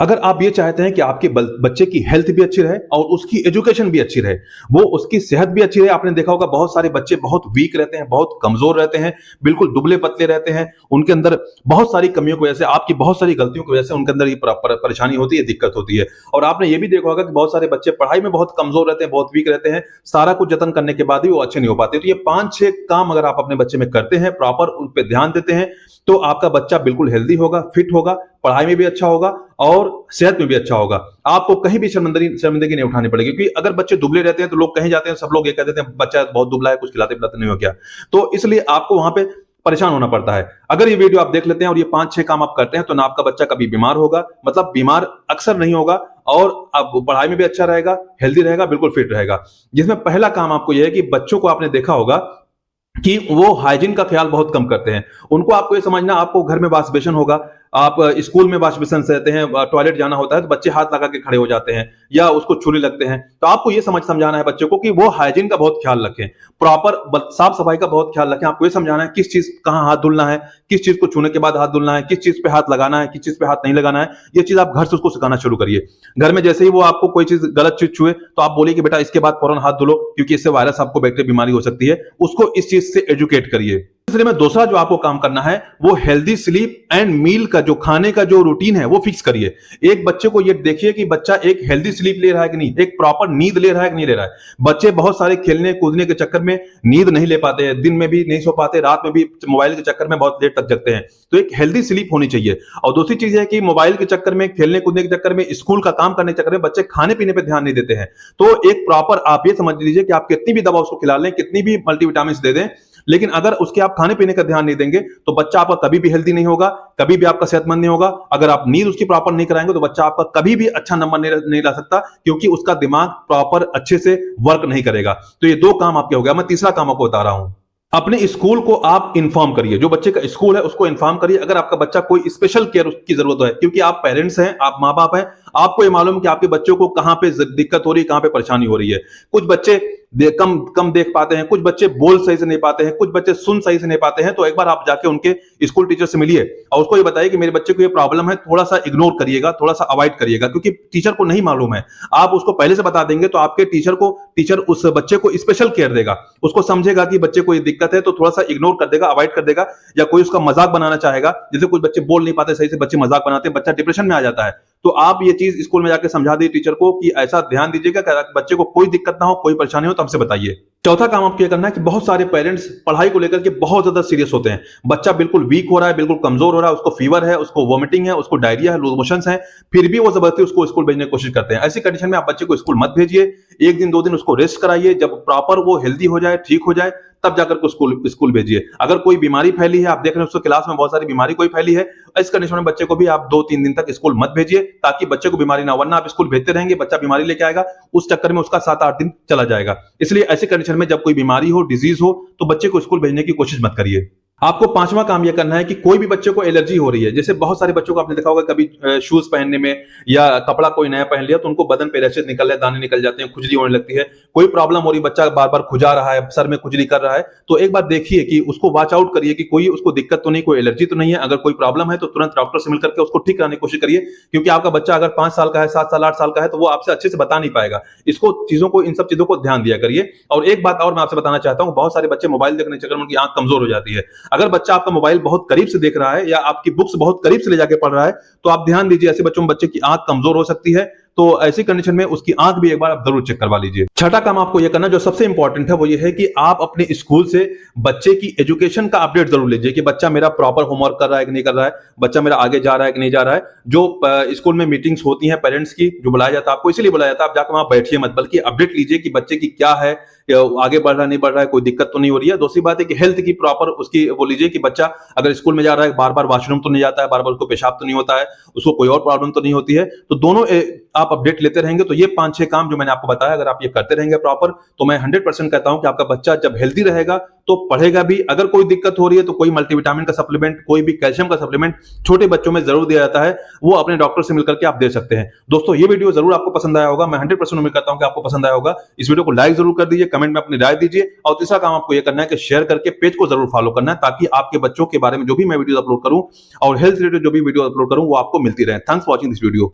अगर आप ये चाहते हैं कि आपके बच्चे की हेल्थ भी अच्छी रहे और उसकी एजुकेशन भी अच्छी रहे, वो उसकी सेहत भी अच्छी रहे। आपने देखा होगा बहुत सारे बच्चे बहुत वीक रहते हैं, बहुत कमजोर रहते हैं, बिल्कुल दुबले पतले रहते हैं। उनके अंदर बहुत सारी कमियों की वजह से, आपकी बहुत सारी गलतियों की वजह से उनके अंदर ये परेशानी होती है, दिक्कत होती है। और आपने ये भी देखा होगा कि बहुत सारे बच्चे पढ़ाई में बहुत कमजोर रहते हैं, बहुत वीक रहते हैं, सारा कुछ जतन करने के बाद भी वो अच्छे नहीं हो पाते। तो ये 5-6 काम अगर आप अपने बच्चे में करते हैं, प्रॉपर उन पे ध्यान देते हैं, तो आपका बच्चा बिल्कुल हेल्दी होगा, फिट होगा, पढ़ाई में भी अच्छा होगा और सेहत में भी अच्छा होगा। आपको कहीं भी शर्मिंदगी नहीं उठानी पड़ेगी, क्योंकि अगर बच्चे दुबले रहते हैं तो लोग कहीं जाते हैं, सब लोग ये कह देते हैं बच्चा बहुत दुबला है, कुछ खिलाते पिलाते नहीं हो क्या। तो इसलिए आपको वहां पे परेशान होना पड़ता है। अगर ये वीडियो आप देख लेते हैं और ये 5-6 काम आप करते हैं, तो ना आपका बच्चा कभी बीमार होगा, मतलब बीमार अक्सर नहीं होगा, और अब पढ़ाई में भी अच्छा रहेगा, हेल्दी रहेगा, बिल्कुल फिट रहेगा। जिसमें पहला काम आपको यह है कि बच्चों को आपने देखा होगा कि वो हाइजीन का ख्याल बहुत कम करते हैं। उनको आपको ये समझना, आपको घर में वॉश बेसिन होगा, आप स्कूल में वॉश बेसिन रहते हैं, टॉयलेट जाना होता है तो बच्चे हाथ लगा के खड़े हो जाते हैं या उसको छूने लगते हैं। तो आपको ये समझाना है बच्चों को कि वो हाइजीन का बहुत ख्याल रखें, प्रॉपर साफ सफाई का बहुत ख्याल रखें। आपको ये समझाना है किस चीज कहाँ हाथ धुलना है, किस चीज को छूने के बाद हाथ धुलना है, किस चीज पे हाथ लगाना है, किस चीज पे हाथ नहीं लगाना है। ये चीज आप घर से उसको सिखाना शुरू करिए। घर में जैसे ही वो आपको कोई चीज गलत चीज छुए तो आप बोलिए कि बेटा इसके बाद फौरन हाथ धुलो, क्योंकि इससे वायरस आपको बैक्टीरिया बीमारी हो सकती है। उसको इस चीज से एजुकेट करिए। इसलिए में दूसरा जो आपको काम करना है वो हेल्दी स्लीप एंड मील का जो खाने का जो रूटीन है वो फिक्स करिए। एक बच्चे को ये देखिए कि बच्चा एक हेल्दी स्लीप ले रहा है कि नहीं, एक प्रॉपर नींद ले रहा है कि नहीं ले रहा है। बच्चे बहुत सारे खेलने कूदने के चक्कर में नींद नहीं ले पाते हैं, दिन में भी नहीं सो पाते, रात में भी मोबाइल के चक्कर में बहुत देर तक जगते हैं। तो एक हेल्दी स्लीप होनी चाहिए। और दूसरी चीज है कि मोबाइल के चक्कर में, खेलने कूदने के चक्कर में, स्कूल का काम करने के चक्कर में बच्चे खाने पीने पर ध्यान नहीं देते हैं। तो एक प्रॉपर आप ये समझ लीजिए कि आप कितनी भी दवा उसको खिला लें, कितनी भी मल्टीविटामिन दे दें, लेकिन अगर उसके आप खाने पीने का ध्यान नहीं देंगे तो बच्चा आपका कभी भी हेल्दी नहीं होगा, कभी भी आपका सेहतमंद नहीं होगा। अगर आप नींद उसकी प्रॉपर नहीं कराएंगे तो बच्चा आपका कभी भी अच्छा नंबर नहीं ला सकता, क्योंकि उसका दिमाग प्रॉपर अच्छे से वर्क नहीं करेगा। तो ये 2 काम आपके हो गया। मैं तीसरा काम आपको बता रहा हूं, अपने स्कूल को आप इन्फॉर्म करिए। जो बच्चे का स्कूल है उसको इन्फॉर्म करिए अगर आपका बच्चा कोई स्पेशल केयर की जरूरत है, क्योंकि आप पेरेंट्स हैं, आप माँ बाप हैं, आपको ये मालूम है कि आपके बच्चों को कहां पे दिक्कत हो रही है, कहां पे परेशानी हो रही है। कुछ बच्चे कम देख पाते हैं, कुछ बच्चे बोल सही से नहीं पाते हैं, कुछ बच्चे सुन सही से नहीं पाते हैं। तो एक बार आप जाके उनके स्कूल टीचर से मिलिए और उसको ये बताइए कि मेरे बच्चे को ये प्रॉब्लम है, थोड़ा सा इग्नोर करिएगा, थोड़ा सा अवॉइड करिएगा, क्योंकि टीचर को नहीं मालूम है। आप उसको पहले से बता देंगे तो आपके टीचर उस बच्चे को स्पेशल केयर देगा, उसको समझेगा कि बच्चे को ये दिक्कत है, तो थोड़ा सा इग्नोर कर देगा, अवॉइड कर देगा। या कोई उसका मजाक बनाना चाहेगा, जैसे कुछ बच्चे बोल नहीं पाते सही से, बच्चे मजाक बनाते हैं, बच्चा डिप्रेशन में आ जाता है, तो आप ये चीज स्कूल में जाकर समझा दीजिए टीचर को कि ऐसा ध्यान दीजिएगा कि बच्चे को कोई दिक्कत ना हो, कोई परेशानी हो तो हमसे बताइए। चौथा काम आपको ये करना है कि बहुत सारे पेरेंट्स पढ़ाई को लेकर के बहुत ज्यादा सीरियस होते हैं। बच्चा बिल्कुल वीक हो रहा है, बिल्कुल कमजोर हो रहा है, उसको फीवर है, उसको वॉमिटिंग है, उसको डायरिया है, लूज मोशंस है, फिर भी वो जबरदस्ती उसको स्कूल भेजने की कोशिश करते हैं। ऐसी कंडीशन में आप बच्चे को स्कूल मत भेजिए। 1 दिन 2 दिन उसको रेस्ट कराइए, जब प्रॉपर वो हेल्दी हो जाए, ठीक हो जाए, तब जाकर को स्कूल भेजिए। अगर कोई बीमारी फैली है, आप देख रहे हैं उसको क्लास में बहुत सारी बीमारी कोई फैली है, इस कंडीशन में बच्चे को भी आप 2-3 दिन तक स्कूल मत भेजिए, ताकि बच्चे को बीमारी ना, वरना आप स्कूल भेजते रहेंगे, बच्चा बीमारी लेके आएगा, उस चक्कर में उसका 7-8 दिन चला जाएगा। इसलिए ऐसी कंडीशन में जब कोई बीमारी हो, डिजीज हो, तो बच्चे को स्कूल भेजने की कोशिश मत करिए। आपको 5वां काम यह करना है कि कोई भी बच्चे को एलर्जी हो रही है, जैसे बहुत सारे बच्चों को आपने देखा होगा कभी शूज पहनने में या कपड़ा कोई नया पहन लिया तो उनको बदन पे रैशेज निकल रहे, दाने निकल जाते हैं, खुजली होने लगती है, कोई प्रॉब्लम हो रही, बच्चा बार बार खुजा रहा है, सर में खुजली कर रहा है, तो एक बार देखिए कि उसको वॉच आउट करिए कि कोई उसको दिक्कत तो नहीं, कोई एलर्जी तो नहीं है। अगर कोई प्रॉब्लम है तो तुरंत डॉक्टर से मिलकर के उसको ठीक कराने की कोशिश करिए, क्योंकि आपका बच्चा अगर 5 साल का है, 7 साल 8 साल का है, तो वो आपसे अच्छे से बता नहीं पाएगा। इन सब चीजों को ध्यान दिया करिए। और एक बात और मैं आपसे बताना चाहता हूं, बहुत सारे बच्चे मोबाइल देखने के चक्कर में उनकी आंख कमजोर हो जाती है। अगर बच्चा आपका मोबाइल बहुत करीब से देख रहा है या आपकी बुक्स बहुत करीब से ले जाके पढ़ रहा है, तो आप ध्यान दीजिए, ऐसे बच्चे की आंख कमजोर हो सकती है। तो ऐसी कंडीशन में उसकी आंख भी एक बार आप जरूर चेक करवा लीजिए। छठा काम आपको यह करना जो सबसे इंपॉर्टेंट है वो ये है कि आप अपने स्कूल से बच्चे की एजुकेशन का अपडेट जरूर लीजिए कि बच्चा मेरा प्रॉपर होमवर्क कर रहा है कि नहीं कर रहा है, बच्चा मेरा आगे जा रहा है कि नहीं जा रहा है। जो स्कूल में मीटिंग्स होती हैं पेरेंट्स की, जो बुलाया जाता है, आपको इसीलिए बुलाया जाता है, आप जाकर वहां बैठिए मत, बल्कि अपडेट लीजिए कि बच्चे की क्या है, आगे बढ़ रहा है, नहीं बढ़ रहा है, कोई दिक्कत तो नहीं हो रही है। दूसरी बात है कि हेल्थ की प्रॉपर उसकी वो लीजिए कि बच्चा अगर स्कूल में जा रहा है, बार बार वॉशरूम तो नहीं जाता है, बार बार उसको पेशाब तो नहीं होता है, उसको कोई और प्रॉब्लम तो नहीं होती है। तो दोनों आप अपडेट लेते रहेंगे तो ये 5-6 काम जो मैंने आपको बताया, अगर आप ये करते रहेंगे प्रॉपर, तो मैं 100% कहता हूं कि आपका बच्चा जब हेल्दी रहेगा तो पढ़ेगा भी। अगर कोई दिक्कत हो रही है तो कोई मल्टीविटामिन का सप्लीमेंट, कोई भी कैल्शियम का सप्लीमेंट छोटे बच्चों में जरूर दिया जाता है, वो अपने डॉक्टर से मिलकर के आप दे सकते हैं। दोस्तों ये वीडियो जरूर आपको पसंद आया होगा, मैं 100% उम्मीद करता हूं कि आपको पसंद आया होगा। इस वीडियो को लाइक जरूर कर दीजिए, कमेंट में अपनी राय दीजिए, और तीसरा काम आपको यह करना है कि शेयर करके पेज को जरूर फॉलो करना है, ताकि आपके बच्चों के बारे में जो भी मैं वीडियो अपलोड करूं और हेल्थ रिलेटेड जो भी वीडियो अपलोड करूं वो आपको मिलती रहे। Thanks for watching this video.